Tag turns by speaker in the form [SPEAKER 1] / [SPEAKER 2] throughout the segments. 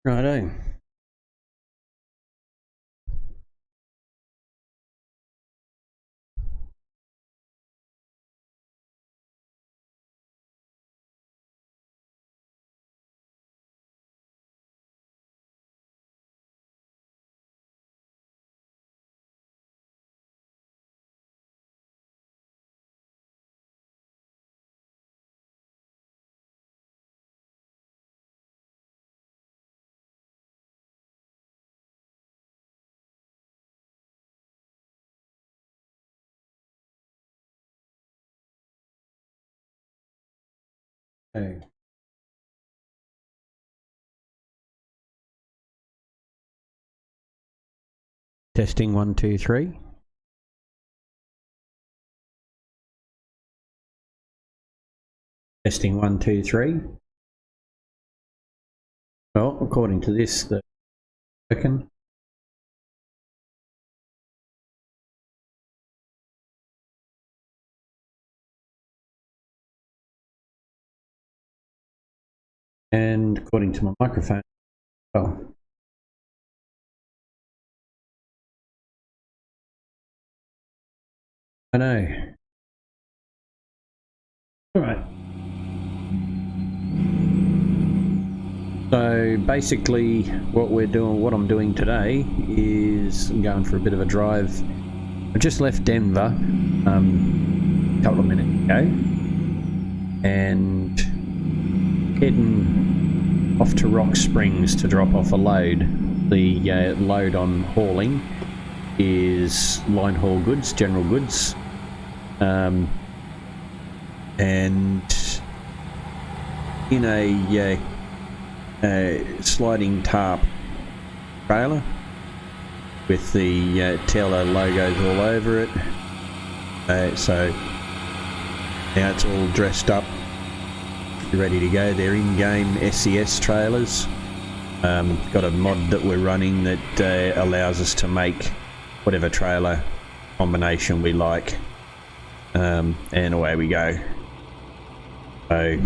[SPEAKER 1] Righto. Okay. Testing 1, 2, 3. Testing 1, 2, 3. Well, according to this, the working. And according to my microphone, oh. I know. All right. So basically, what I'm doing today is I'm going for a bit of a drive. I just left Denver a couple of minutes ago, and heading off to Rock Springs to drop off a load. The load I'm hauling is line haul goods, general goods, and in a sliding tarp trailer with the TLL logos all over it. So now it's all dressed up, ready to go. They're in-game SCS trailers. Got a mod that we're running that allows us to make whatever trailer combination we like, and away we go. So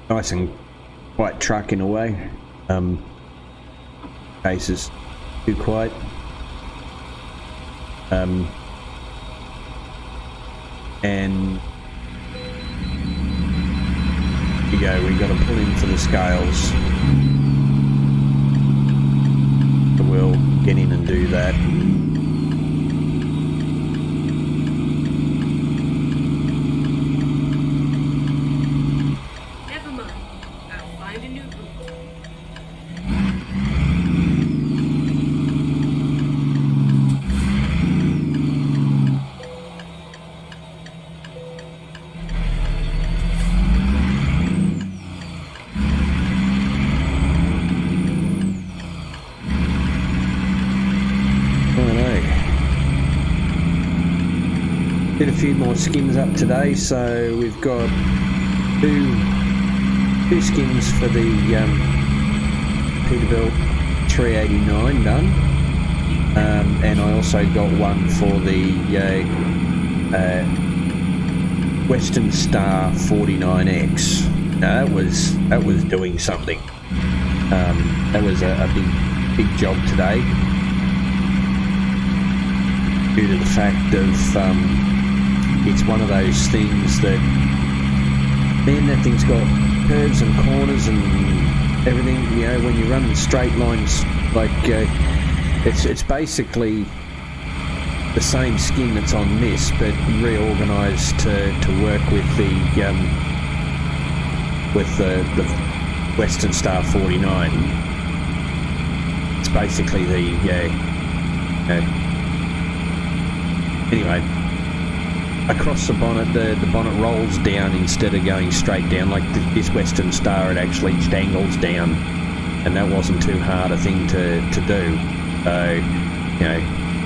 [SPEAKER 1] nice and quiet truck in a way. Cases too quiet. And we got to pull in for the scales. So we'll get in and do that.
[SPEAKER 2] Never mind. I'll find a new route.
[SPEAKER 1] Did a few more skins up today, so we've got two skins for the Bdoubles 389 done, and I also got one for the Western Star 49X. Now that was doing something. That was a big job today, due to the fact of it's one of those things that, man, that thing's got curves and corners and everything. You know, when you're running straight lines, like it's basically the same skin that's on this, but reorganised to work with the Western Star 49. It's basically the anyway. Across the bonnet, the bonnet rolls down instead of going straight down like this Western Star. It actually just angles down, and that wasn't too hard a thing to do. So, you know,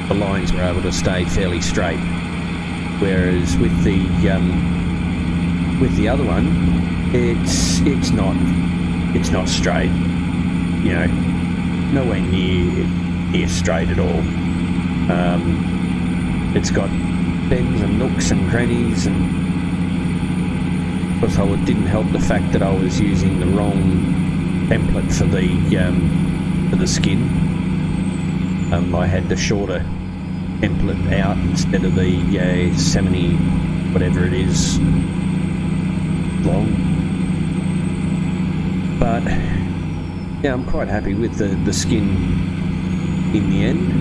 [SPEAKER 1] the lines were able to stay fairly straight. Whereas with the other one, it's not straight. You know, nowhere near straight at all. It's got bends and nooks and crannies, and of course it didn't help the fact that I was using the wrong template for the skin. I had the shorter template out instead of the 70 whatever it is long. But yeah, I'm quite happy with the skin in the end.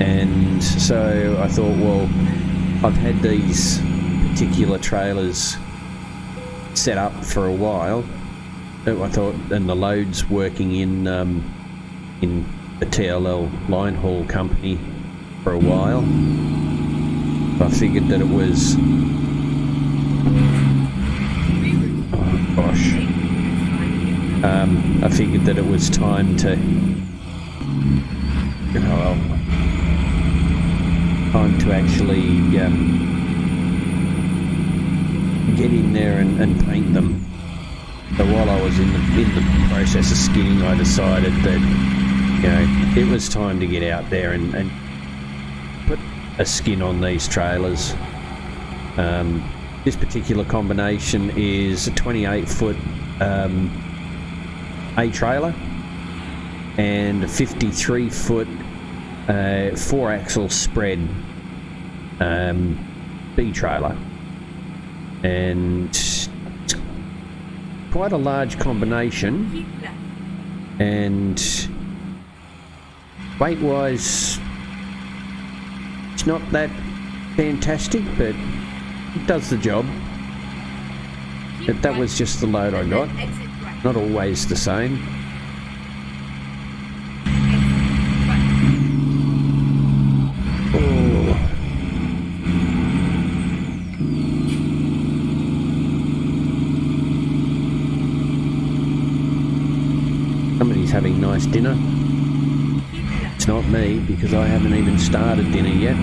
[SPEAKER 1] And so I thought, well, I've had these particular trailers set up for a while. I thought, and the load's working in the TLL line haul company for a while. I figured that it was, oh gosh, I figured that it was time to, time to actually get in there and paint them. So while I was in the process of skinning, I decided that, it was time to get out there and put a skin on these trailers. This particular combination is a 28-foot A trailer and a 53-foot 4-axle spread B trailer, and it's quite a large combination, and weight-wise it's not that fantastic, but it does the job. But that was just the load I got. Not always the same. Oh. Somebody's having nice dinner. It's not me, because I haven't even started dinner yet.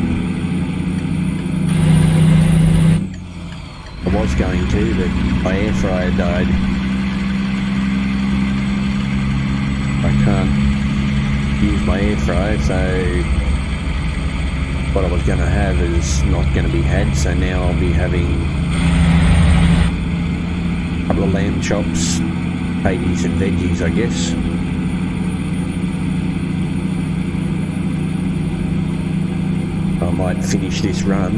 [SPEAKER 1] I was going to, but my air fryer died. I can't use my air fryer, so what I was going to have is not going to be had, so now I'll be having a couple of lamb chops, patties and veggies, I guess. I might finish this run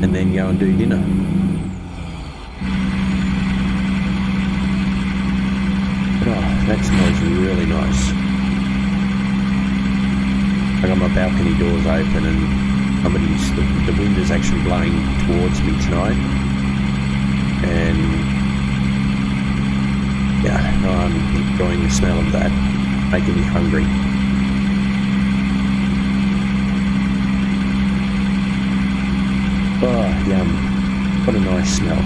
[SPEAKER 1] and then go and do dinner. But, that smells really nice. I got my balcony doors open and the wind is actually blowing towards me tonight. And yeah, I'm enjoying the smell of that, making me hungry. Oh, yum. What a nice smell.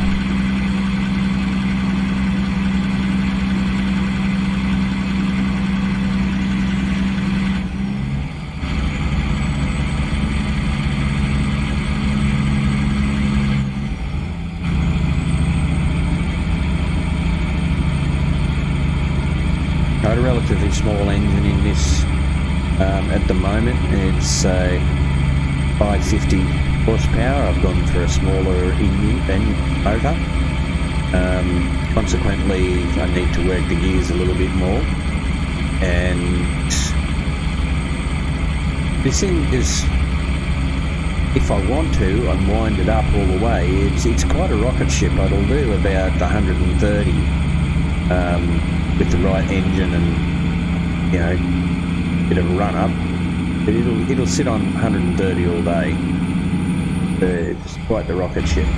[SPEAKER 1] Got a relatively small engine in this at the moment. It's a 550 horsepower. I've gone for a smaller engine and motor. Consequently, I need to work the gears a little bit more. And this thing is, if I want to, and wind it up all the way, it's quite a rocket ship. It'll do about 130 with the right engine and bit of a run up. But it'll sit on 130 all day. It's quite the rocket ship.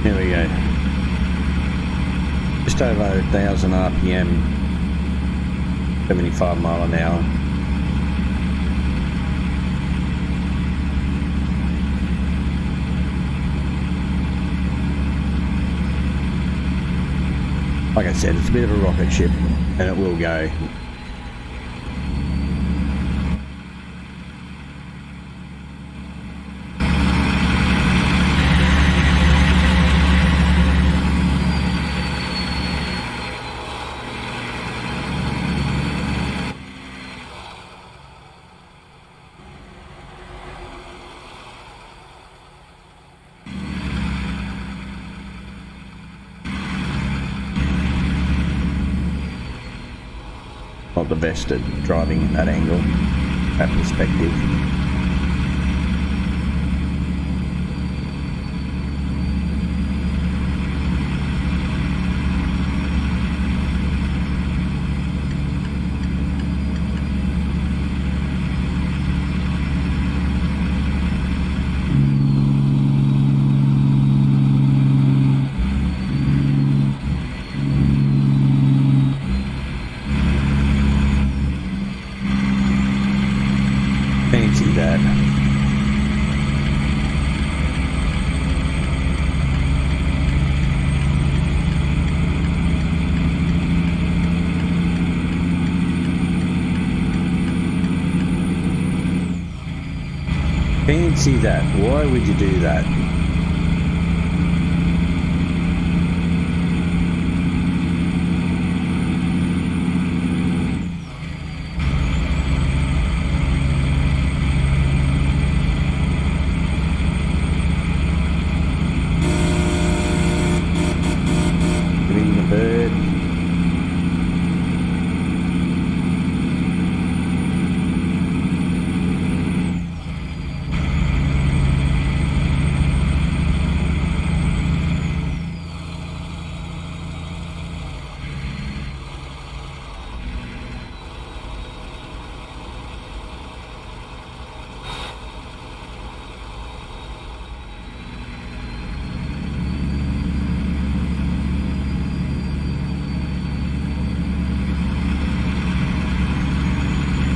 [SPEAKER 1] Here we go. Just over 1,000 RPM, 75 mile an hour. Like I said, it's a bit of a rocket ship, and it will go. Not the best at driving in that angle, that perspective. Fancy that. Fancy that. Why would you do that?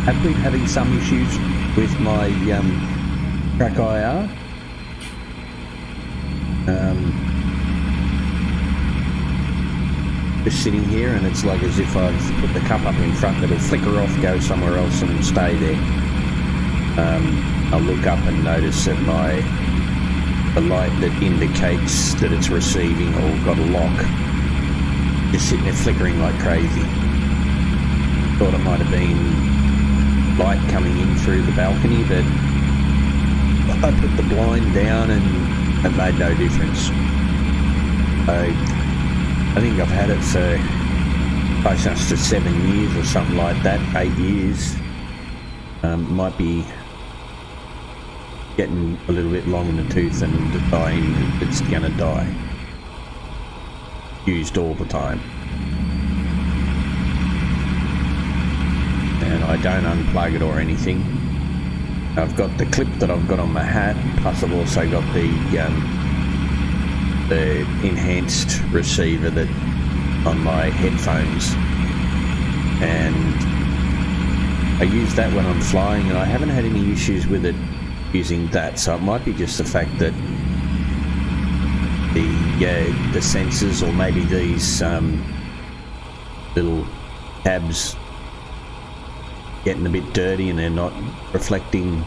[SPEAKER 1] I've been having some issues with my track IR. Just sitting here, and it's like as if I've put the cup up in front, it'll flicker off, go somewhere else and stay there. I'll look up and notice that the light that indicates that it's receiving or got a lock is sitting there flickering like crazy. Thought it might have been light coming in through the balcony, but I put the blind down and it made no difference. I think I've had it for close enough to 7 years or something like that, 8 years. Might be getting a little bit long in the tooth and dying. It's gonna die. Used all the time. And I don't unplug it or anything. I've got the clip that I've got on my hat, plus I've also got the enhanced receiver that on my headphones, and I use that when I'm flying, and I haven't had any issues with it using that. So it might be just the fact that the sensors, or maybe these little tabs, getting a bit dirty and they're not reflecting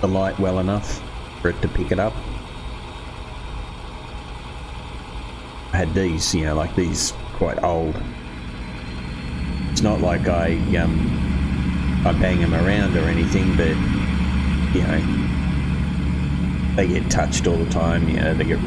[SPEAKER 1] the light well enough for it to pick it up. I had these, like these quite old. It's not like I bang them around or anything, but they get touched all the time. They get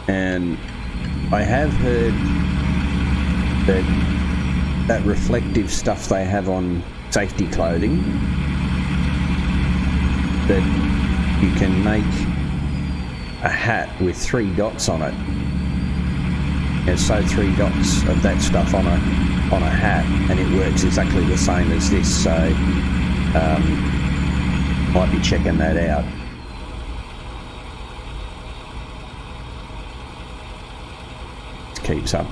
[SPEAKER 1] and I have heard that reflective stuff they have on safety clothing, that you can make a hat with 3 dots on it, and so 3 dots of that stuff on a hat, and it works exactly the same as this. So might be checking that out. Keeps up.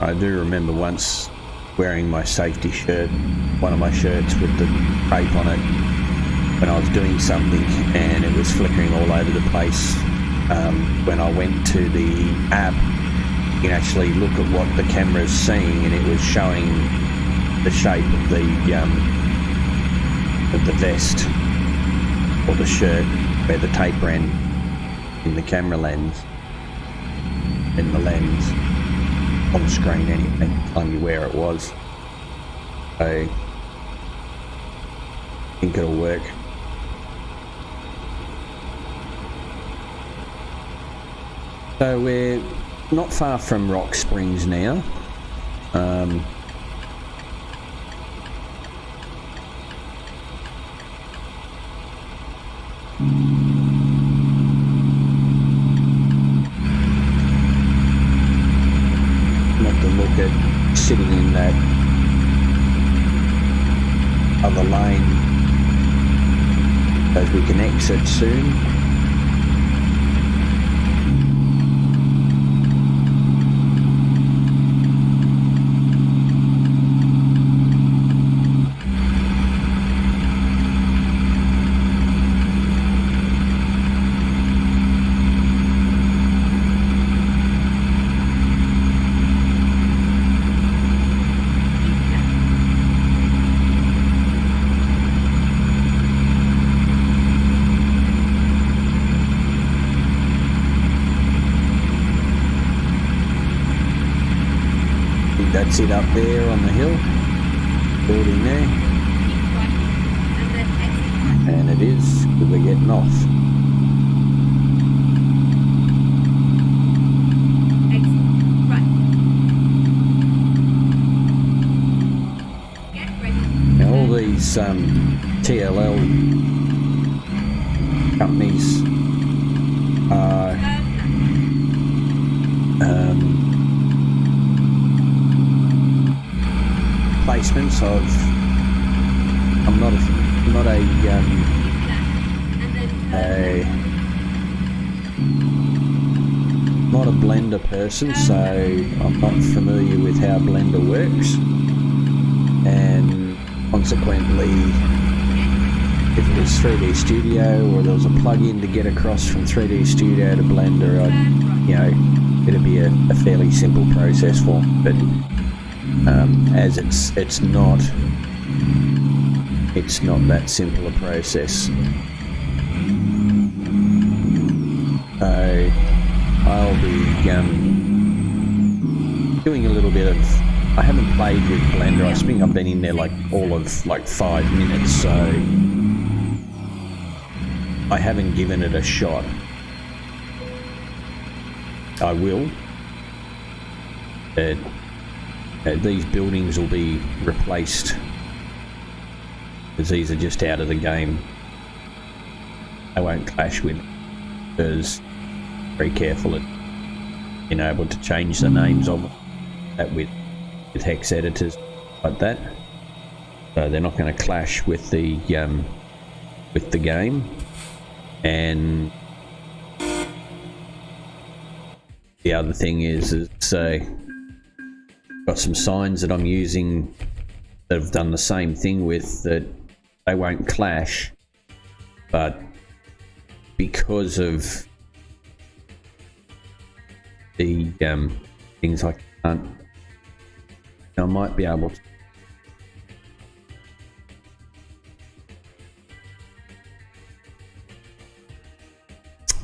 [SPEAKER 1] I do remember once wearing my safety shirt, one of my shirts with the tape on it, when I was doing something, and it was flickering all over the place. When I went to the app, you can actually look at what the camera's seeing, and it was showing the shape of the vest or the shirt where the tape ran in the camera lens, in the lens on the screen anyway, telling you where it was. So I think it'll work. So we're not far from Rock Springs now. Not to look at sitting in that other lane as we can exit soon. That's it up there on the hill, building there, and it is, because we're getting off. Now all these TLL companies are placements of, I'm not a Blender person, so I'm not familiar with how Blender works, and consequently, if it was 3D Studio or there was a plug-in to get across from 3D Studio to Blender, it'd be a fairly simple process for me, but as it's not that simple a process. So I'll be doing a little bit of, I haven't played with Blender. I think I've been in there all of 5 minutes, so I haven't given it a shot. I will. These buildings will be replaced, because these are just out of the game. I won't clash with, because very careful at being able to change the names of that with hex editors like that. So they're not going to clash with the game. And the other thing is got some signs that I'm using that have done the same thing with, that they won't clash, but because of the things I can't, I might be able to.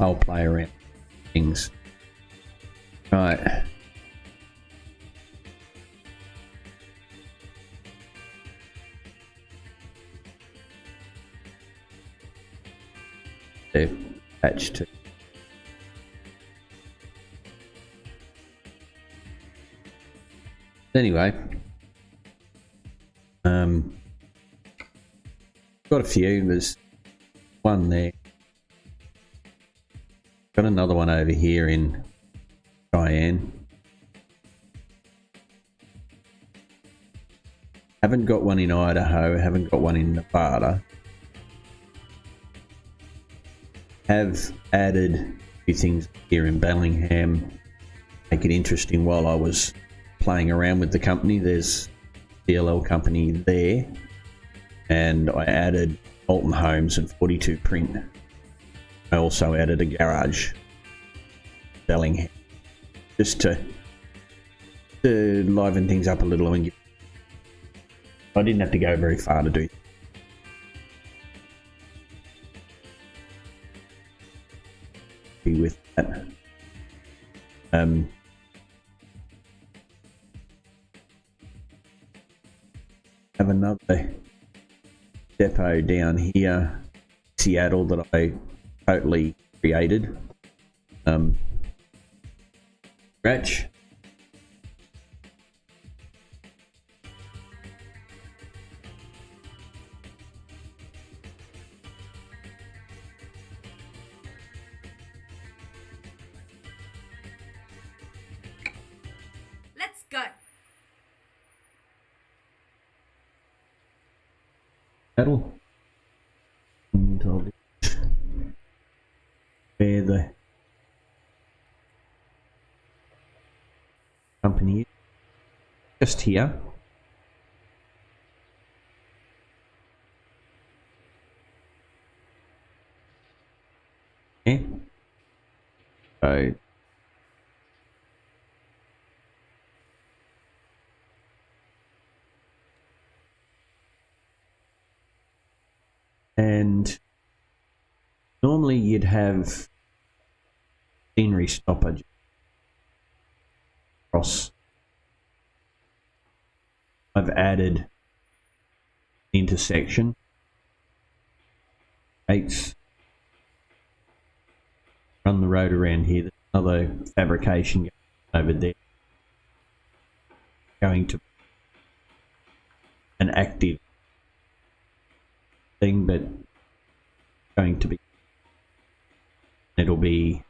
[SPEAKER 1] I'll play around with things. Right. They're attached to. Anyway, got a few. There's one there. Got another one over here in Cheyenne. Haven't got one in Idaho. Haven't got one in Nevada. Have added a few things here in Bellingham. Make it interesting while I was playing around with the company. There's TLL Company there, and I added Bolton Homes and 42 Print. I also added a garage, Bellingham, just to liven things up a little. And I didn't have to go very far to do with that. Have another depot down here, Seattle, that I totally created. Scratch.
[SPEAKER 2] Let's go.
[SPEAKER 1] Battle. And I'll be where the company is. Just here. Okay. So and normally you'd have scenery stopper across. I've added intersection gates. Run the road around here. There's another fabrication over there going to an active thing, but going to be, it'll be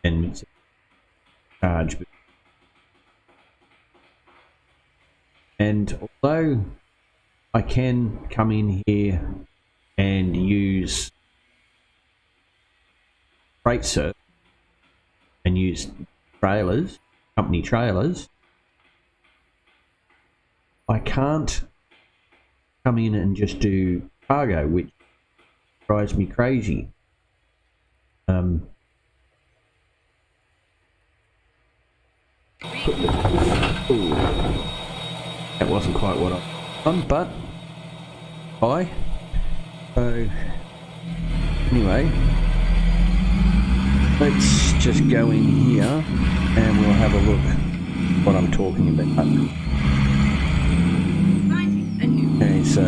[SPEAKER 1] and charge. And although I can come in here and use freight serve and use trailers, company trailers, I can't come in and just do cargo, which drives me crazy. Ooh, that wasn't quite what I want, but bye. So anyway, let's just go in here and we'll have a look at what I'm talking about. Okay, so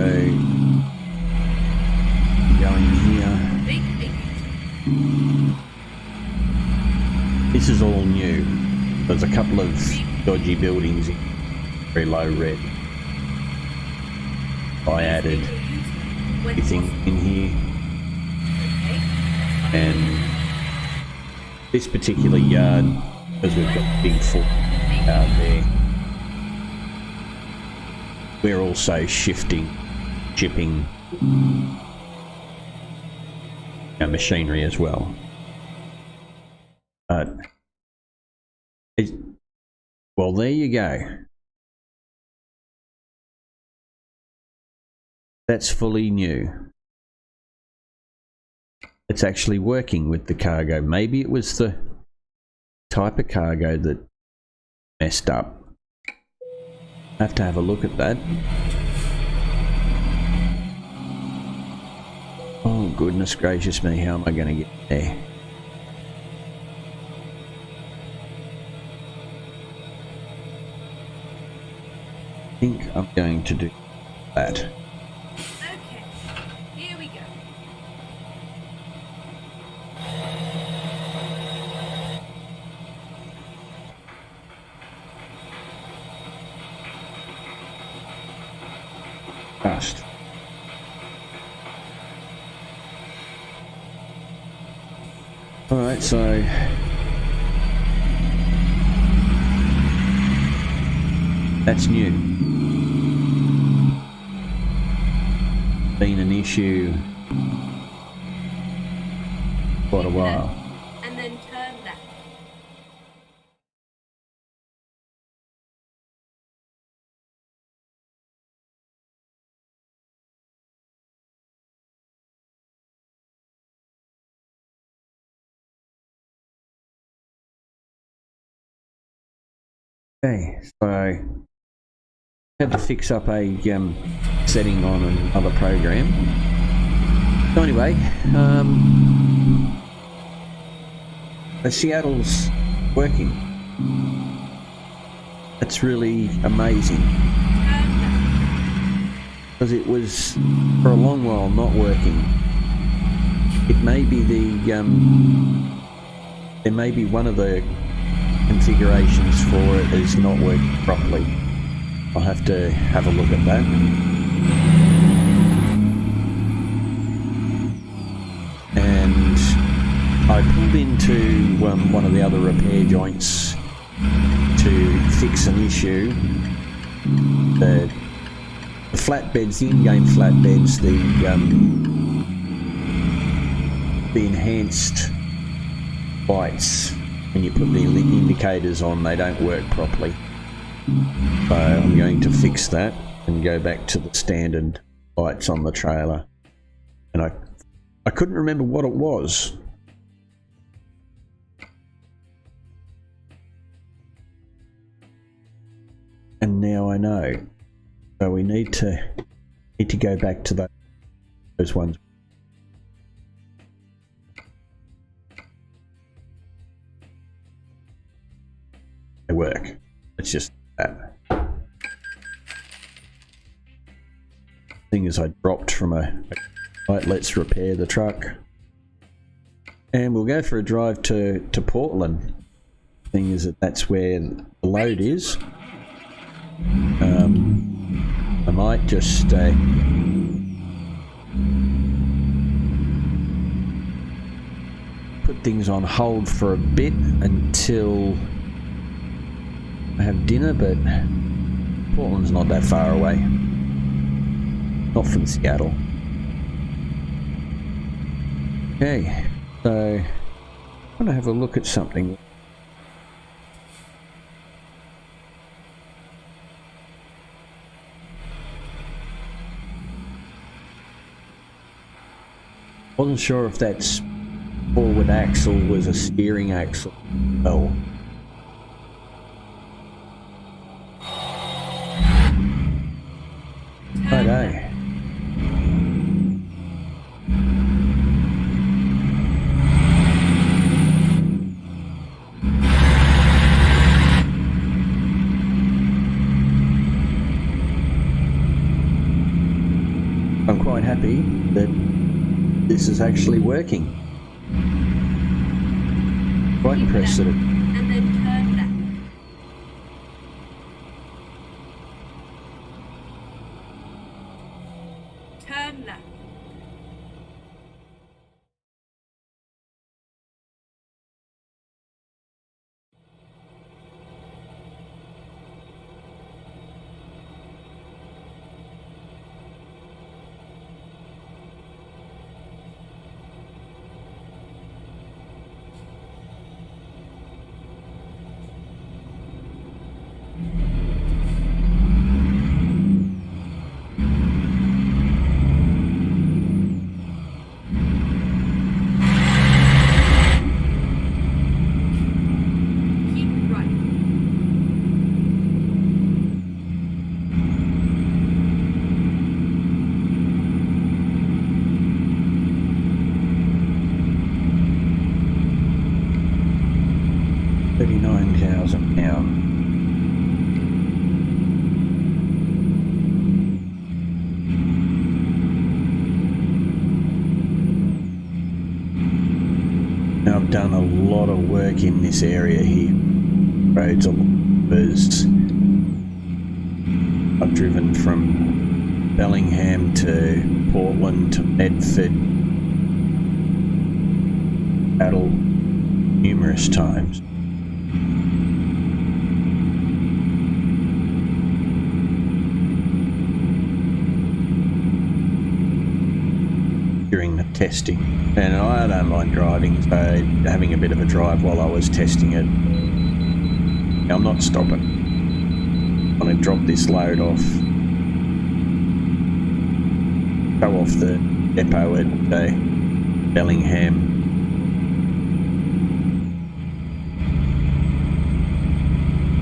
[SPEAKER 1] going here. This is all new. There's a couple of dodgy buildings in very low red. I added everything in here, and this particular yard, because we've got big full yard there, we're also shipping our machinery as well. Well, there you go. That's fully new. It's actually working with the cargo. Maybe it was the type of cargo that messed up. I have to have a look at that. goodness gracious me, how am I going to get there? I think I'm going to do that.
[SPEAKER 2] Okay, here we go.
[SPEAKER 1] Just. Alright, so that's new. Been an issue quite a while.
[SPEAKER 2] And then turn left.
[SPEAKER 1] Okay, so I had to fix up a setting on another program. So anyway, Seattle's working. That's really amazing.
[SPEAKER 2] Turn left.
[SPEAKER 1] Because it was for a long while not working. It may be there may be one of the configurations for it is not working properly. I'll have to have a look at that. And I pulled into one of the other repair joints to fix an issue. The flatbeds, the in-game flatbeds, the enhanced lights, when you put the indicators on, they don't work properly. So I'm going to fix that and go back to the standard lights on the trailer. And I couldn't remember what it was. And now I know. So we need to go back to those ones. They work. It's just that. Thing is, I dropped from a right, let's repair the truck. And we'll go for a drive to Portland. Thing is that's where the load is. I might just put things on hold for a bit until I have dinner, but Portland's not that far away. Not from Seattle. Okay, so I'm going to have a look at something. Wasn't sure if that's forward axle was a steering axle. Oh. Righto. I'm quite happy that this is actually working. Quite impressed at it.
[SPEAKER 2] And then turn left. Turn left.
[SPEAKER 1] 39,000 now. Now I've done a lot of work in this area here. Roads are first. I've driven from Bellingham to Portland to Medford, Battle numerous times. During the testing, and I don't mind driving, so having a bit of a drive while I was testing it. I'm not stopping. I'm going to drop this load off, go off the depot at Bellingham.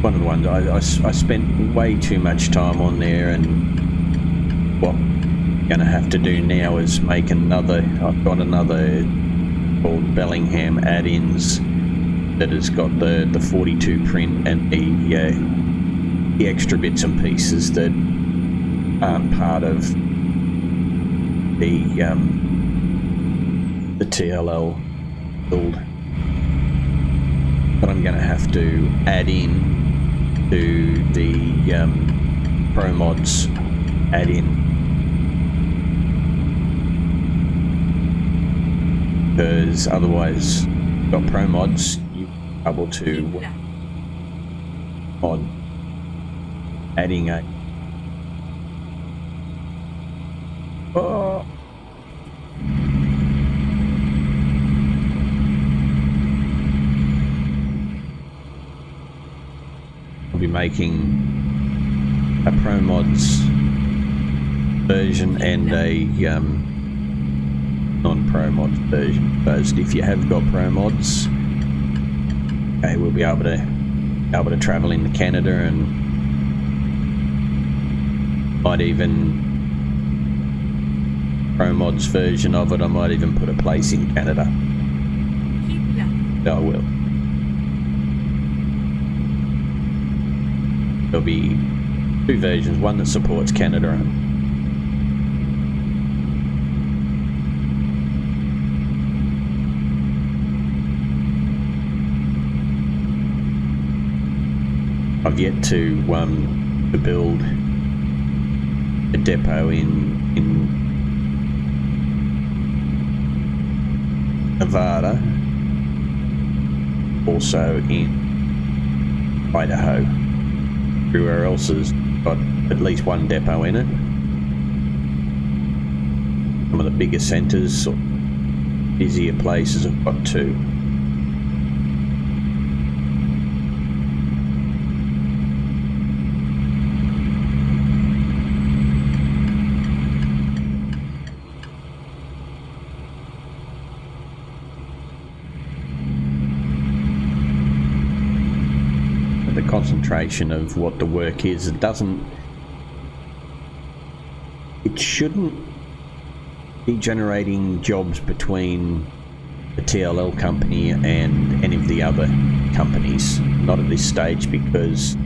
[SPEAKER 1] One of the ones I spent way too much time on there, and what I'm going to have to do now is make another. I've got another called Bellingham add-ins that has got the 42 print and the extra bits and pieces that aren't part of the TLL build, but I'm going to have to add in to the Pro Mods add-in, because otherwise you've got Pro Mods, you're able to mod adding a be making a Pro Mods version and a non-Pro Mods version. But if you have got Pro Mods, okay, we'll be able to travel into Canada, and might even Pro Mods version of it. I might even put a place in Canada. I will. There'll be two versions, one that supports Canada and I've yet to build a depot in Nevada, also in Idaho. Everywhere else has got at least one depot in it. Some of the bigger centres, or busier places, have got two. Concentration of what the work is, it shouldn't be generating jobs between the TLL company and any of the other companies, not at this stage, because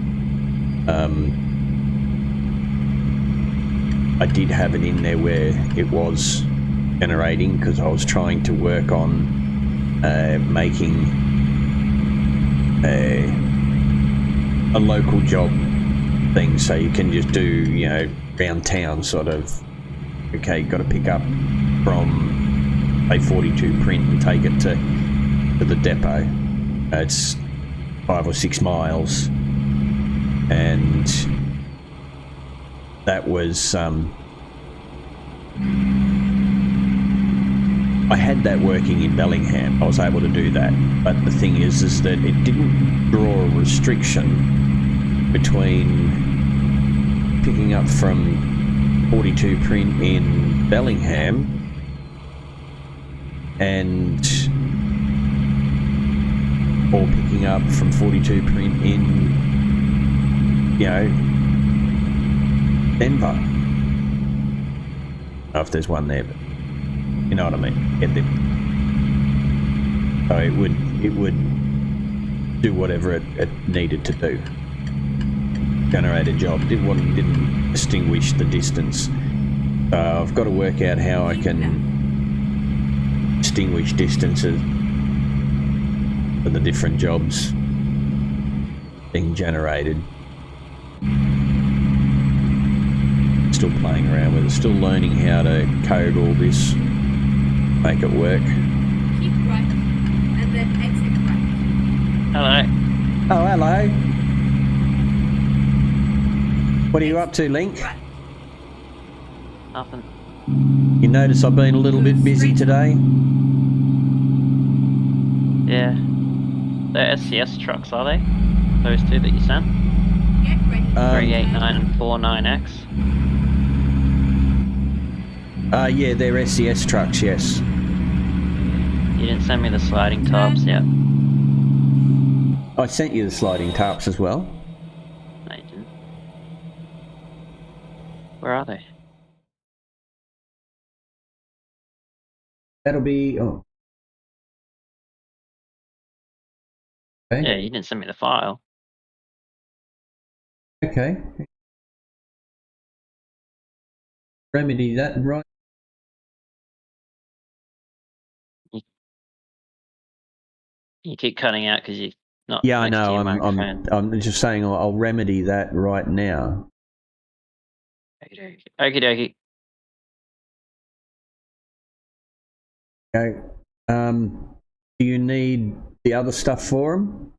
[SPEAKER 1] I did have it in there where it was generating, because I was trying to work on making a local job thing, so you can just do, you know, round town sort of, okay, got to pick up from a 42 print and take it to the depot. It's 5 or 6 miles, and that was I had that working in Bellingham. I was able to do that, but the thing is that it didn't draw a restriction between picking up from 42 print in Bellingham and or picking up from 42 print in, you know, Denver. I don't know if there's one there, but you know what I mean. Get them. So it would do whatever it needed to do. Generate a job. Didn't distinguish the distance. So I've got to work out how I can distinguish distances for the different jobs being generated. Still playing around with it, still learning how to code all this, make it work.
[SPEAKER 2] Keep right, and then exit right.
[SPEAKER 3] Hello.
[SPEAKER 1] Oh, hello. What are you up to, Link?
[SPEAKER 2] Right.
[SPEAKER 3] Nothing.
[SPEAKER 1] You notice I've been a little bit busy today?
[SPEAKER 3] Yeah. They're SCS trucks, are they? Those two that you sent?
[SPEAKER 2] Get ready.
[SPEAKER 3] 389 and 49X.
[SPEAKER 1] Yeah, they're SCS trucks, yes.
[SPEAKER 3] You didn't send me the sliding tops yet.
[SPEAKER 1] I sent you the sliding tarps as well.
[SPEAKER 3] No, you didn't. Where are they?
[SPEAKER 1] That'll be... oh. Okay.
[SPEAKER 3] Yeah, you didn't send me the file.
[SPEAKER 1] Okay. Remedy that, right?
[SPEAKER 3] You keep cutting out because you're not
[SPEAKER 1] Yeah, I
[SPEAKER 3] next to
[SPEAKER 1] know.
[SPEAKER 3] your microphone.
[SPEAKER 1] I'm just saying I'll remedy that right now.
[SPEAKER 3] Okie dokie.
[SPEAKER 1] Okay. Do you need the other stuff for them?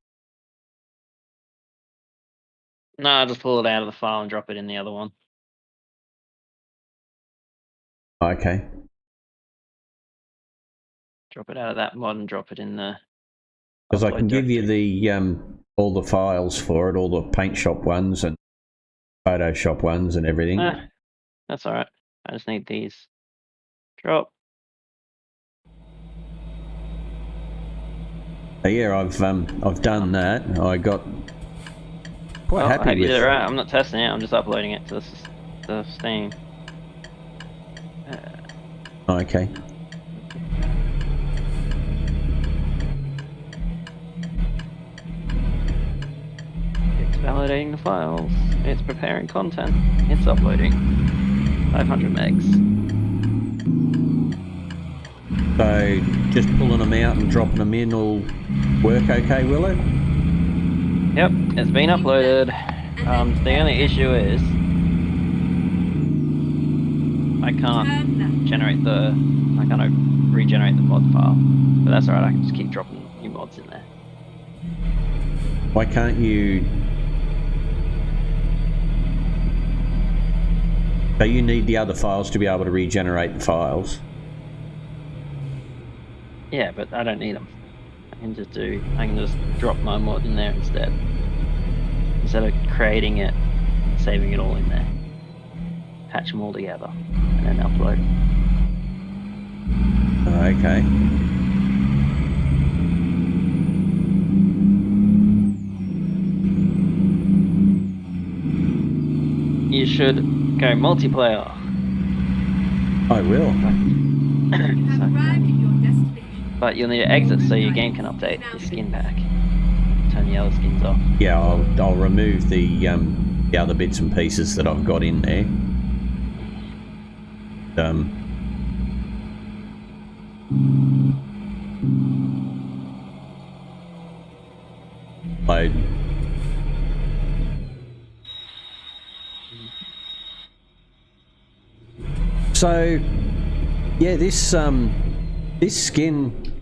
[SPEAKER 3] No, I'll just pull it out of the file and drop it in the other one.
[SPEAKER 1] Okay.
[SPEAKER 3] Drop it out of that mod and drop it in the...
[SPEAKER 1] Because I
[SPEAKER 3] upload
[SPEAKER 1] can give you
[SPEAKER 3] directory.
[SPEAKER 1] the all the files for it, all the paint shop ones and Photoshop ones and everything.
[SPEAKER 3] That's alright. I just need these. Drop.
[SPEAKER 1] So yeah, I've done that. I got quite
[SPEAKER 3] I
[SPEAKER 1] happy
[SPEAKER 3] hope you
[SPEAKER 1] with
[SPEAKER 3] did it right. I'm not testing it. I'm just uploading it to the Steam.
[SPEAKER 1] Okay.
[SPEAKER 3] It's validating the files. It's preparing content. It's uploading. 500 megs.
[SPEAKER 1] So just pulling them out and dropping them in will work okay, will it?
[SPEAKER 3] Yep, it's been uploaded. The only issue is I can't regenerate the mod file. But that's alright, I can just keep dropping new mods in there.
[SPEAKER 1] Why can't you? So you need the other files to be able to regenerate the files.
[SPEAKER 3] Yeah, but I don't need them. I can just drop my mod in there instead. Instead of creating it, saving it all in there. Patch them all together, and then upload.
[SPEAKER 1] Okay.
[SPEAKER 3] You should go multiplayer.
[SPEAKER 1] I will.
[SPEAKER 2] You have arrived at your destination.
[SPEAKER 3] But you'll need to exit so your game can update your skin pack. Turn the other skins off.
[SPEAKER 1] Yeah, I'll remove the other bits and pieces that I've got in there. Load. So, yeah, this skin,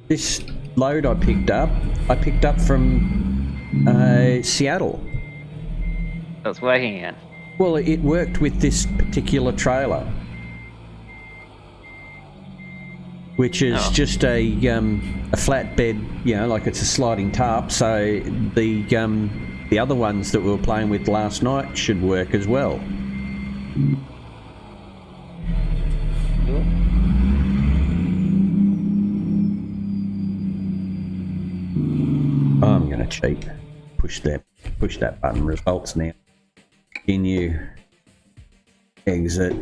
[SPEAKER 1] this load I picked up from Seattle.
[SPEAKER 3] That's working again.
[SPEAKER 1] Well, it worked with this particular trailer, which is just a flatbed, you know, like it's a sliding tarp. So the other ones that we were playing with last night should work as well.
[SPEAKER 3] Cool.
[SPEAKER 1] I'm gonna cheat. Push that button. Results now. Continue. Exit.